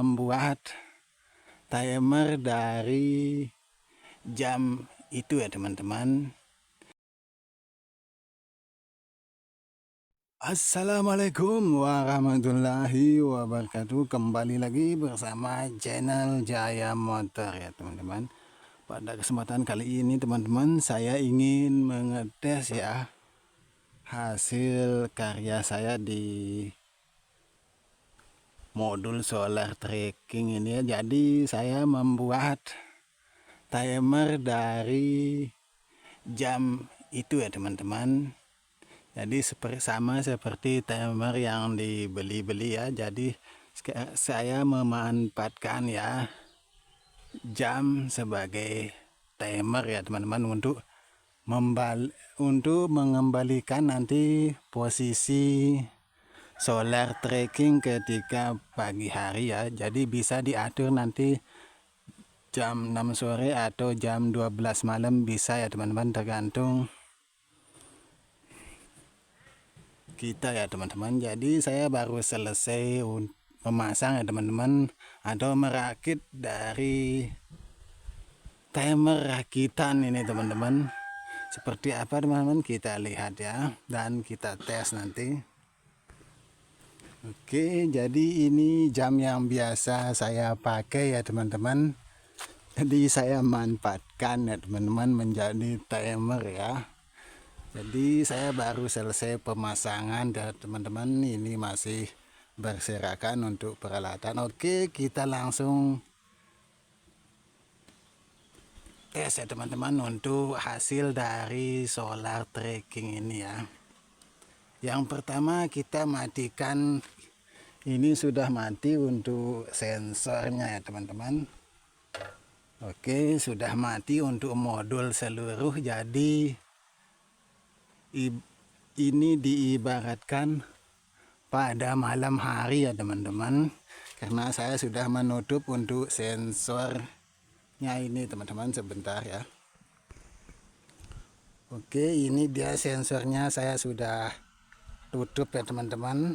membuat timer dari jam itu ya teman-teman. Assalamualaikum warahmatullahi wabarakatuh. Kembali lagi bersama channel Jaya Motor ya teman-teman. Pada kesempatan kali ini teman-teman, saya ingin mengetes ya hasil karya saya di modul solar tracking ini ya. Jadi saya membuat timer dari jam itu ya teman-teman. Jadi sama seperti timer yang dibeli-beli ya. Jadi saya memanfaatkan ya jam sebagai timer ya teman-teman untuk mengembalikan nanti posisi solar tracking ketika pagi hari ya. Jadi bisa diatur nanti jam 6 sore atau jam 12 malam bisa ya teman-teman, tergantung kita ya teman-teman. Jadi saya baru selesai memasang ya teman-teman, atau merakit dari timer rakitan ini teman-teman. Seperti apa teman-teman, kita lihat ya dan kita tes nanti. Oke, jadi ini jam yang biasa saya pakai ya teman-teman. Jadi saya manfaatkan ya teman-teman menjadi timer ya. Jadi saya baru selesai pemasangan dan teman-teman, ini masih berserakan untuk peralatan. Oke, kita langsung tes ya teman-teman untuk hasil dari solar tracking ini ya. Yang pertama kita matikan, ini sudah mati untuk sensornya ya teman-teman. Oke, sudah mati untuk modul seluruh. Jadi ini diibaratkan pada malam hari ya teman-teman, karena saya sudah menutup untuk sensornya ini teman-teman. Sebentar ya. Oke, ini dia sensornya, saya sudah tutup ya teman-teman.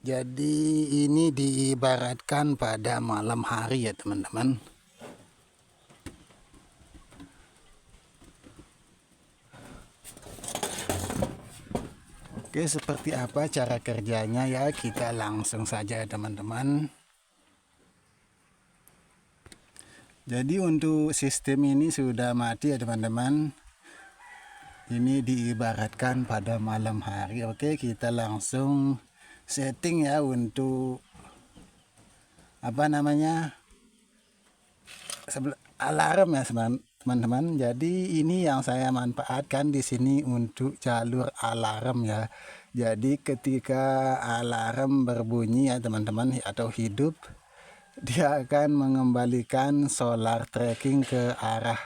Jadi ini diibaratkan pada malam hari ya teman-teman. Oke, seperti apa cara kerjanya ya, kita langsung saja ya teman-teman. Jadi untuk sistem ini sudah mati ya teman-teman. Ini diibaratkan pada malam hari. Oke, kita langsung setting ya untuk alarm ya teman-teman. Jadi ini yang saya manfaatkan di sini untuk jalur alarm ya. Jadi ketika alarm berbunyi ya teman-teman atau hidup, dia akan mengembalikan solar tracking ke arah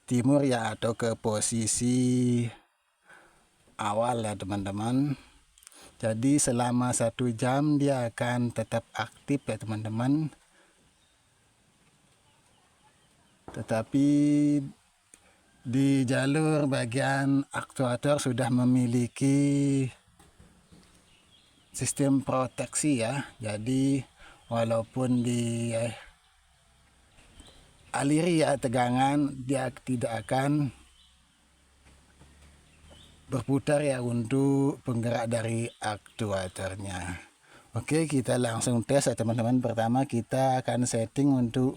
timur ya, atau ke posisi awal ya teman-teman. Jadi selama 1 jam dia akan tetap aktif ya teman-teman. Tetapi di jalur bagian aktuator sudah memiliki sistem proteksi ya. Jadi walaupun di aliri ya tegangan, dia tidak akan berputar ya untuk penggerak dari aktuatornya. Oke, kita langsung tes ya teman-teman. Pertama kita akan setting untuk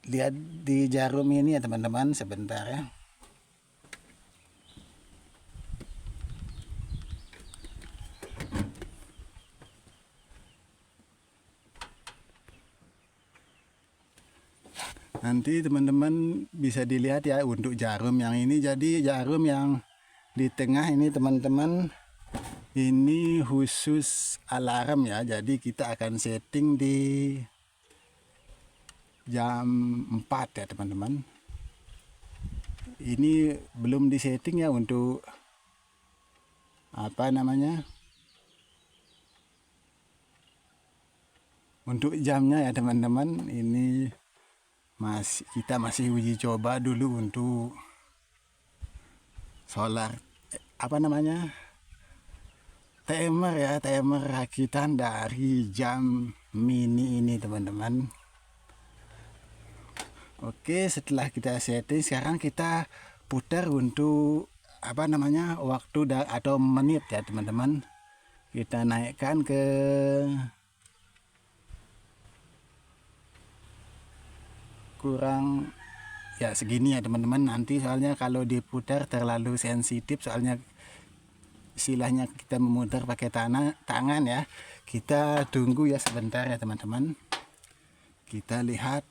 lihat di jarum ini ya teman-teman. Sebentar ya. Nanti teman-teman bisa dilihat ya untuk jarum yang ini. Jadi jarum yang di tengah ini teman-teman, ini khusus alarm ya. Jadi kita akan setting di jam 4 ya teman-teman. Ini belum disetting ya untuk untuk jamnya ya teman-teman. Ini kita masih uji coba dulu untuk solar timer ya, timer rakitan dari jam mini ini teman-teman. Oke, setelah kita setting, sekarang kita putar untuk apa namanya, waktu atau menit ya teman-teman. Kita naikkan ke kurang ya segini ya teman-teman. Nanti soalnya kalau diputar terlalu sensitif, soalnya istilahnya kita memutar pakai tangan ya. Kita tunggu ya sebentar ya teman-teman. Kita lihat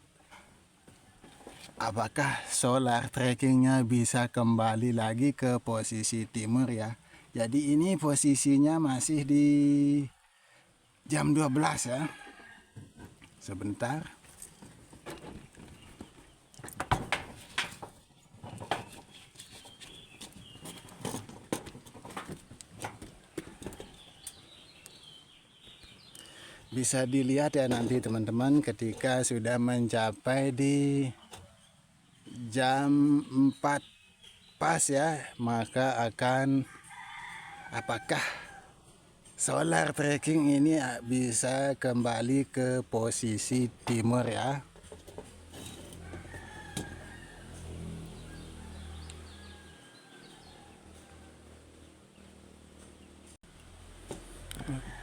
apakah solar trackingnya bisa kembali lagi ke posisi timur ya. Jadi ini posisinya masih di jam 12 ya. Sebentar. Bisa dilihat ya nanti teman-teman, ketika sudah mencapai di jam 4 pas ya, maka akan apakah solar tracking ini bisa kembali ke posisi timur ya.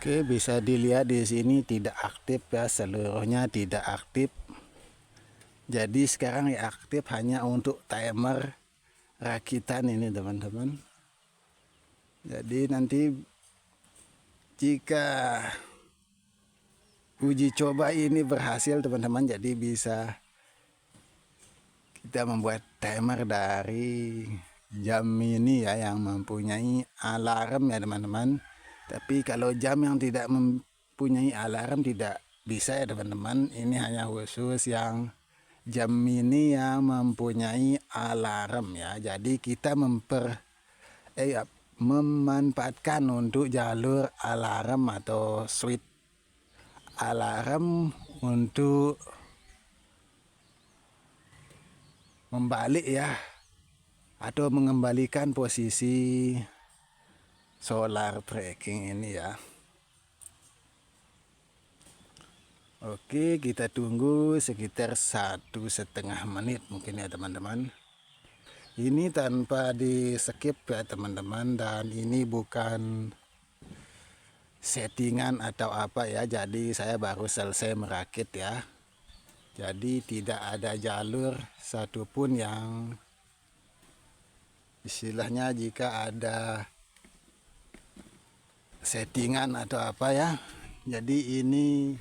Oke, bisa dilihat di sini tidak aktif ya, seluruhnya tidak aktif. Jadi sekarang ya aktif hanya untuk timer rakitan ini teman-teman. Jadi nanti jika uji coba ini berhasil teman-teman, jadi bisa kita membuat timer dari jam ini ya, yang mempunyai alarm ya teman-teman. Tapi kalau jam yang tidak mempunyai alarm tidak bisa ya teman-teman. Ini hanya khusus yang jam mini yang mempunyai alarm ya. Jadi kita memanfaatkan untuk jalur alarm atau switch alarm untuk membalik ya, atau mengembalikan posisi solar tracking ini ya. Oke, kita tunggu sekitar 1,5 menit mungkin ya teman-teman. Ini tanpa di skip ya teman-teman, dan ini bukan settingan atau apa ya. Jadi saya baru selesai merakit ya. Jadi tidak ada jalur satupun yang istilahnya jika ada settingan atau apa ya. Jadi ini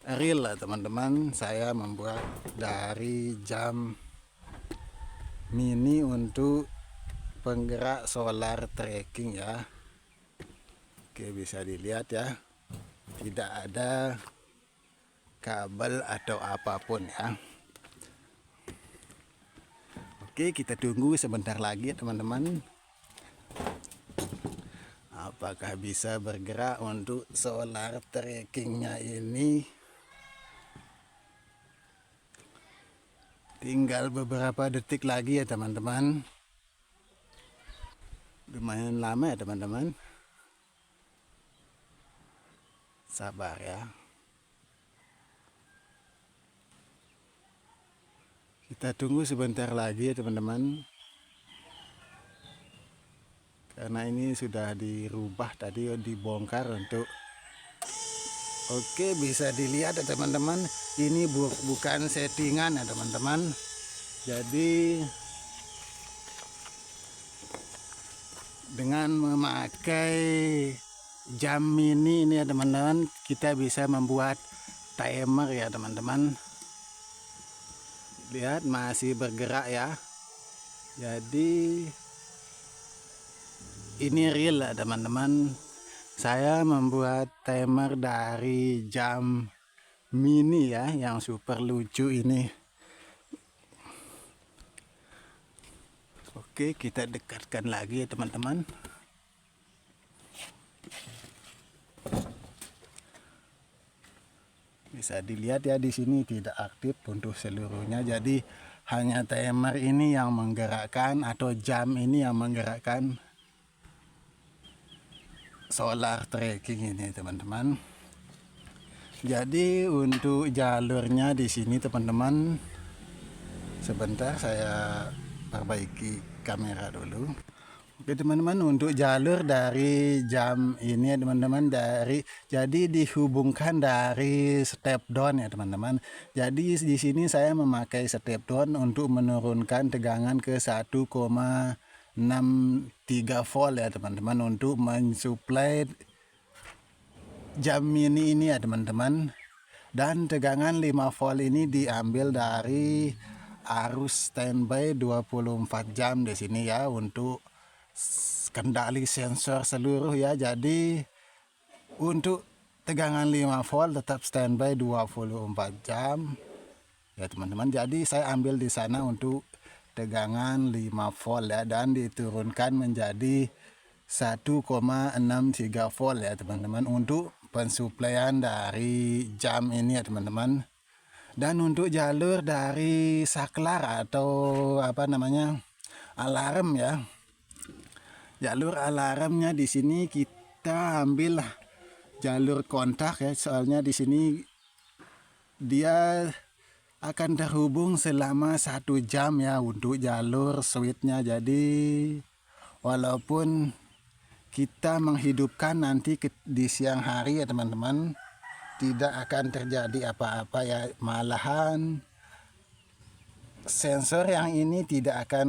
real lah teman-teman. Saya membuat dari jam mini untuk penggerak solar tracking ya. Oke, bisa dilihat ya, tidak ada kabel atau apapun ya. Oke, kita tunggu sebentar lagi teman-teman, apakah bisa bergerak untuk solar trackingnya ini. Tinggal beberapa detik lagi ya teman-teman. Lumayan lama ya teman-teman. Sabar ya. Kita tunggu sebentar lagi ya teman-teman. Karena ini sudah dirubah tadi, dibongkar untuk. Oke, bisa dilihat ya teman-teman, ini bukan settingan ya teman-teman. Jadi dengan memakai jam mini ini ya teman-teman, kita bisa membuat timer ya teman-teman. Lihat masih bergerak ya. Jadi ini real ya teman-teman. Saya membuat timer dari jam mini ya, yang super lucu ini. Oke, kita dekatkan lagi ya teman-teman. Bisa dilihat ya, di sini tidak aktif untuk seluruhnya. Jadi hanya timer ini yang menggerakkan atau jam ini yang menggerakkan solar tracking ini teman-teman. Jadi untuk jalurnya di sini teman-teman, sebentar saya perbaiki kamera dulu. Oke teman-teman, untuk jalur dari jam ini teman-teman, jadi dihubungkan dari step down ya teman-teman. Jadi di sini saya memakai step down untuk menurunkan tegangan ke 1,63 volt ya teman-teman, untuk mensuplai jam mini ini ya teman-teman. Dan tegangan 5 volt ini diambil dari arus standby 24 jam di sini ya, untuk kendali sensor seluruh ya. Jadi untuk tegangan 5 volt tetap standby 24 jam ya teman-teman. Jadi saya ambil di sana untuk tegangan 5 volt ya, dan diturunkan menjadi 1,63 volt ya teman-teman, untuk pensuplaian dari jam ini ya teman-teman. Dan untuk jalur dari saklar atau alarm ya, jalur alarmnya di sini kita ambil jalur kontak ya, soalnya di sini dia akan terhubung selama 1 jam ya untuk jalur switchnya. Jadi walaupun kita menghidupkan nanti di siang hari ya teman-teman, tidak akan terjadi apa-apa ya, malahan sensor yang ini tidak akan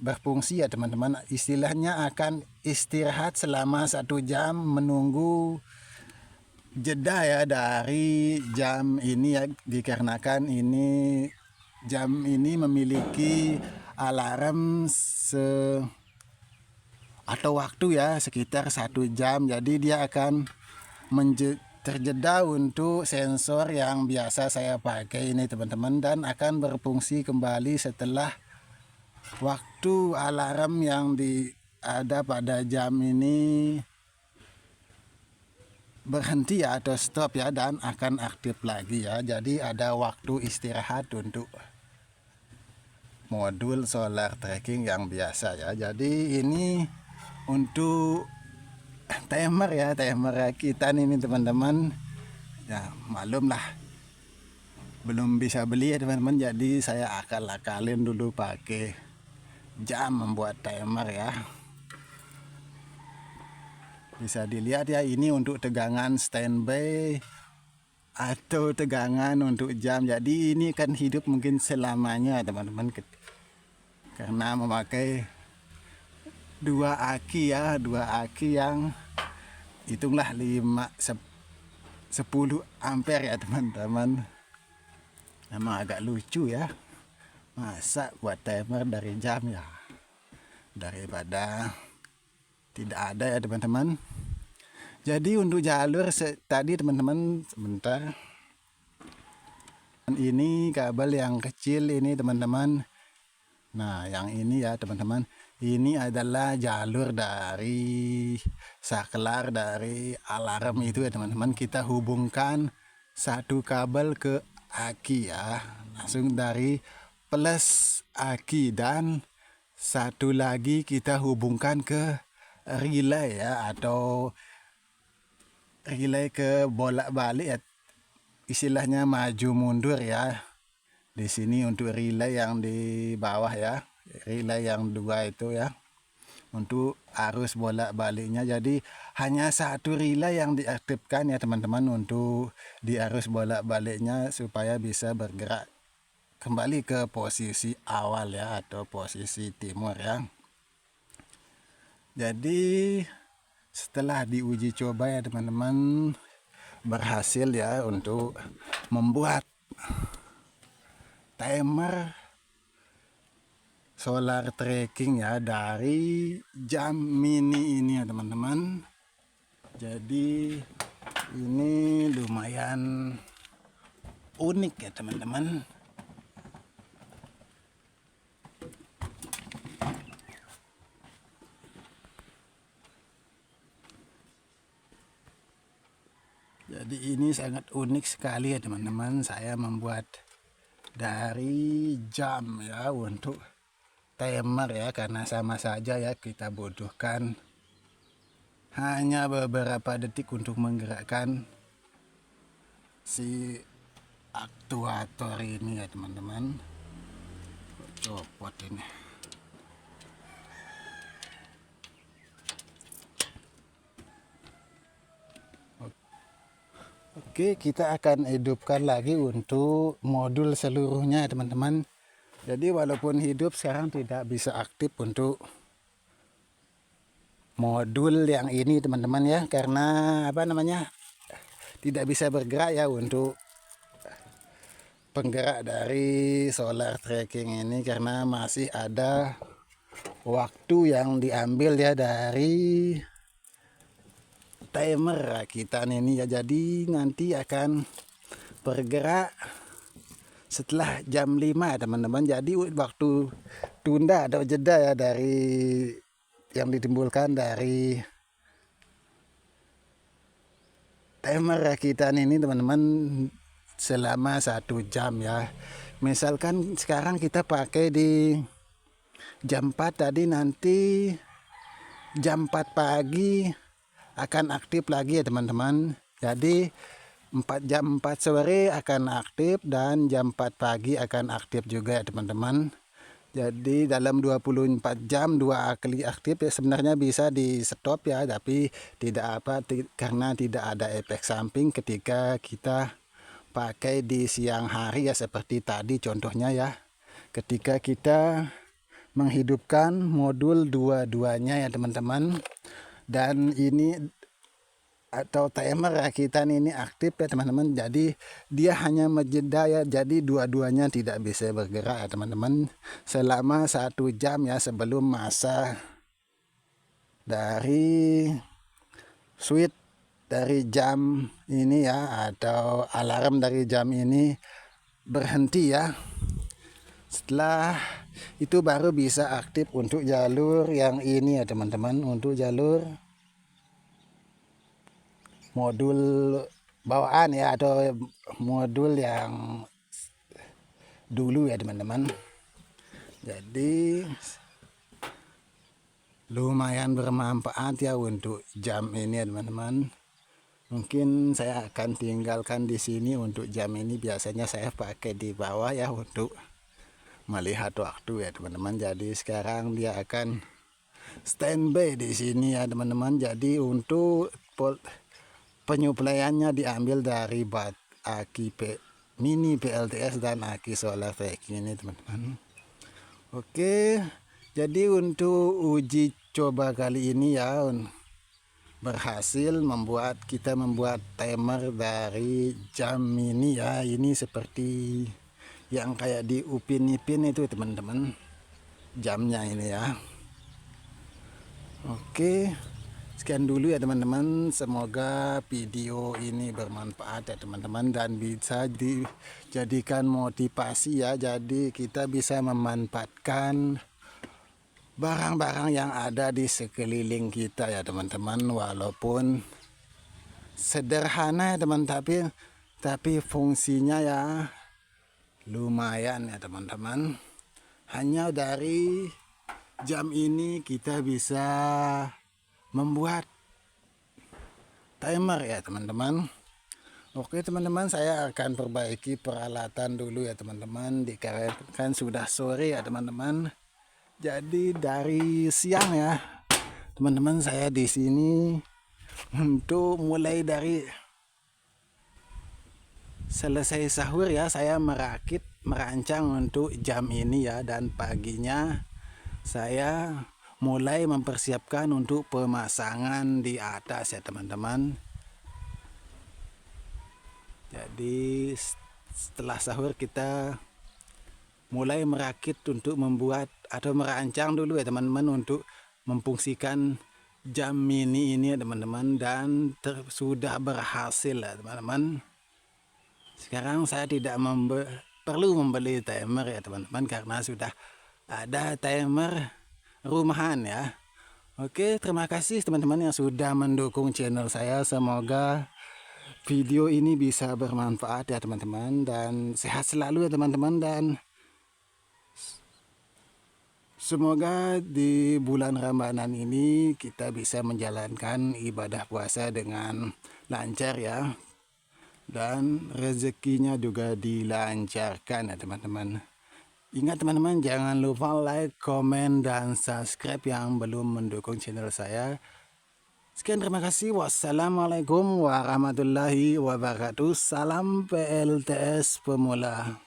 berfungsi ya teman-teman. Istilahnya akan istirahat selama 1 jam menunggu jeda ya dari jam ini ya, dikarenakan ini jam ini memiliki alarm atau waktu ya sekitar 1 jam. Jadi dia akan terjeda untuk sensor yang biasa saya pakai ini teman-teman, dan akan berfungsi kembali setelah waktu alarm yang ada pada jam ini berhenti ya, atau stop ya, dan akan aktif lagi ya. Jadi ada waktu istirahat untuk modul solar tracking yang biasa ya. Jadi ini untuk timer ya, timer kita ini teman-teman ya, maklum lah belum bisa beli ya teman-teman. Jadi saya akalin dulu pakai jam membuat timer ya. Bisa dilihat ya, ini untuk tegangan standby atau tegangan untuk jam. Jadi ini kan hidup mungkin selamanya teman-teman, karena memakai 2 aki ya, 2 aki yang hitunglah 10 ampere ya teman-teman. Emang agak lucu ya, masa buat timer dari jam ya, daripada tidak ada ya teman-teman. Jadi untuk jalur tadi teman-teman, sebentar, ini kabel yang kecil ini teman-teman. Nah yang ini ya teman-teman, ini adalah jalur dari saklar dari alarm itu ya teman-teman. Kita hubungkan satu kabel ke aki ya, langsung dari plus aki, dan satu lagi kita hubungkan ke relay ya, atau relay ke bolak-balik ya, istilahnya maju mundur ya. Di sini untuk relay yang di bawah ya, relay yang 2 itu ya, untuk arus bolak-baliknya. Jadi hanya satu relay yang diaktifkan ya teman-teman untuk di arus bolak-baliknya, supaya bisa bergerak kembali ke posisi awal ya, atau posisi timur ya. Jadi setelah diuji coba ya teman-teman, berhasil ya untuk membuat timer solar tracking ya dari jam mini ini ya teman-teman. Jadi ini lumayan unik ya teman-teman. Jadi ini sangat unik sekali ya teman-teman, saya membuat dari jam ya untuk timer ya, karena sama saja ya, kita butuhkan hanya beberapa detik untuk menggerakkan si aktuator ini ya teman-teman. Copot ini. Oke, kita akan hidupkan lagi untuk modul seluruhnya ya teman-teman. Jadi walaupun hidup sekarang tidak bisa aktif untuk modul yang ini teman-teman ya, karena tidak bisa bergerak ya untuk penggerak dari solar tracking ini, karena masih ada waktu yang diambil ya dari timer rakitan ini ya. Jadi nanti akan bergerak setelah jam 5 teman-teman. Jadi waktu tunda atau jeda ya dari yang ditimbulkan dari timer rakitan ini teman-teman selama 1 jam ya. Misalkan sekarang kita pakai di jam 4 tadi, nanti jam 4 pagi akan aktif lagi ya teman-teman. Jadi jam 4 sore akan aktif dan jam 4 pagi akan aktif juga ya teman-teman. Jadi dalam 24 jam 2 kali aktif ya, sebenarnya bisa di stop ya, tapi tidak karena tidak ada efek samping ketika kita pakai di siang hari ya, seperti tadi contohnya ya, ketika kita menghidupkan modul dua-duanya ya teman-teman. Dan ini atau timer rakitan ini aktif ya teman-teman, jadi dia hanya menjeda ya, jadi dua-duanya tidak bisa bergerak ya teman-teman selama 1 jam ya, sebelum masa dari switch dari jam ini ya, atau alarm dari jam ini berhenti ya. Setelah itu baru bisa aktif untuk jalur yang ini ya teman-teman, untuk jalur modul bawaan ya, atau modul yang dulu ya teman-teman. Jadi lumayan bermanfaat ya untuk jam ini ya teman-teman. Mungkin saya akan tinggalkan di sini untuk jam ini, biasanya saya pakai di bawah ya untuk melihat waktu ya teman-teman. Jadi sekarang dia akan standby di sini ya teman-teman. Jadi untuk penyuplaiannya diambil dari aki mini PLTS dan aki solar tracking ini teman-teman. Oke, jadi untuk uji coba kali ini ya, berhasil kita membuat timer dari jam ini ya. Ini seperti yang kayak di Upin Ipin itu teman-teman, jamnya ini ya. Oke, sekian dulu ya teman-teman, semoga video ini bermanfaat ya teman-teman, dan bisa dijadikan motivasi ya. Jadi kita bisa memanfaatkan barang-barang yang ada di sekeliling kita ya teman-teman, walaupun sederhana ya teman, tapi fungsinya ya lumayan ya teman-teman. Hanya dari jam ini kita bisa membuat timer ya teman-teman. Oke teman-teman, saya akan perbaiki peralatan dulu ya teman-teman, dikarenakan sudah sore ya teman-teman. Jadi dari siang ya teman-teman, saya di sini untuk mulai dari selesai sahur ya, saya merancang untuk jam ini ya, dan paginya saya mulai mempersiapkan untuk pemasangan di atas ya teman-teman. Jadi setelah sahur kita mulai merakit untuk membuat atau merancang dulu ya teman-teman, untuk memfungsikan jam mini ini ya teman-teman, dan sudah berhasil ya teman-teman. Sekarang saya tidak perlu membeli timer ya teman-teman, karena sudah ada timer rumahan ya. Oke, terima kasih teman-teman yang sudah mendukung channel saya. Semoga video ini bisa bermanfaat ya teman-teman, dan sehat selalu ya teman-teman, dan semoga di bulan Ramadan ini kita bisa menjalankan ibadah puasa dengan lancar ya, dan rezekinya juga dilancarkan ya teman-teman. Ingat teman-teman, jangan lupa like, komen, dan subscribe yang belum mendukung channel saya. Sekian, terima kasih. Wassalamualaikum warahmatullahi wabarakatuh. Salam PLTS pemula.